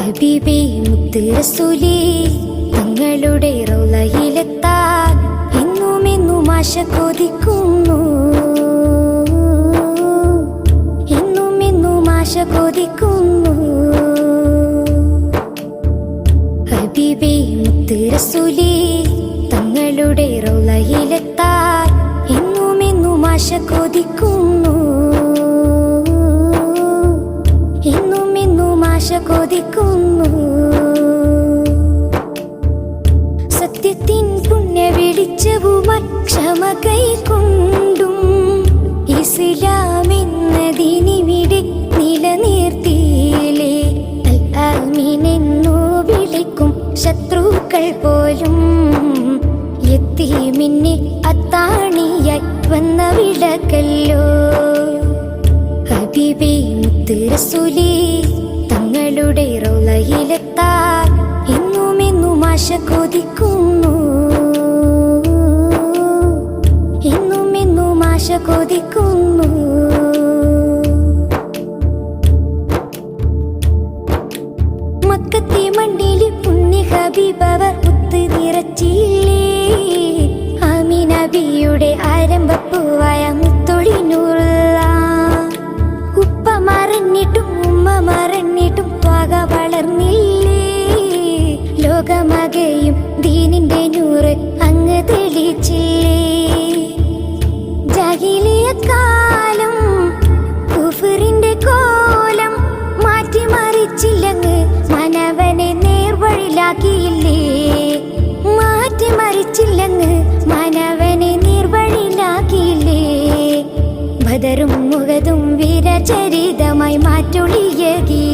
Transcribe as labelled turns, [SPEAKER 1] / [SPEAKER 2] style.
[SPEAKER 1] ഹബീബേ മുത്ത് റസൂലേ തങ്ങളുടെ റൗളയിലെത്താൻ എന്നും ആശ കൊതിക്കുന്നു, എന്നും ആശ കൊതിക്കുന്നു. ഹബീബേ മുത്ത് റസൂലേ തങ്ങളുടെ റൗളയിലെത്താൻ എന്നും ആശ കൊതിക്കുന്നു, എന്നും ആശ കൊതിക്കുന്നു. സത്യത്തിൻ പുണ്യ വെളിച്ചവുമായി ക്ഷമ കൈക്കൊണ്ടും ഇസ്ലാമെന്നതിനിവിടെ നിലനിർത്തിയില്ലേ. അൽ ആമീൻ എന്നു വിളിക്കും ശത്രുക്കൾ പോലും യതീമിനെ അത്താണിയായി വന്ന വിളക്കല്ലോ. ഹബീബേ മുത്ത് റസൂലേ തങ്ങളുടെ റൗളയിലെത്താൻ എന്നും ആശ കൊതിക്കുന്നു, എന്നും ആശ കൊതിക്കുന്നു. മക്കത്തെ മണ്ണില് പുണ്യ ഹബീബവർ മുത്ത് നിറച്ചില്ലേ. ആമീന നബിയുടെ ആരംഭപ്പൂവായ മുത്തൊളിനൂറുള്ള ഉപ്പ മറന്നിട്ടും ഉമ്മ മറന്നിട്ടും ത്വാക വളർന്നില്ലേ. ലോകമകയും ദീനിന്റെ നൂറ് അങ്ങ് തെളിച്ചില്ലേ. ജാഹിലിയക്കാലം കുഫറിന്റെ കോലം മാറ്റിമറിച്ചില്ലങ്ങ് മനവനെ നേർവഴിലാക്കിയില്ലേ. മാറ്റിമറിച്ചില്ലങ്ങ് മനവനെ നേർവഴിലാക്കിയില്ലേ. ബദറും മുഹദും വീരചരിതമായി മാറ്റൊളിയകി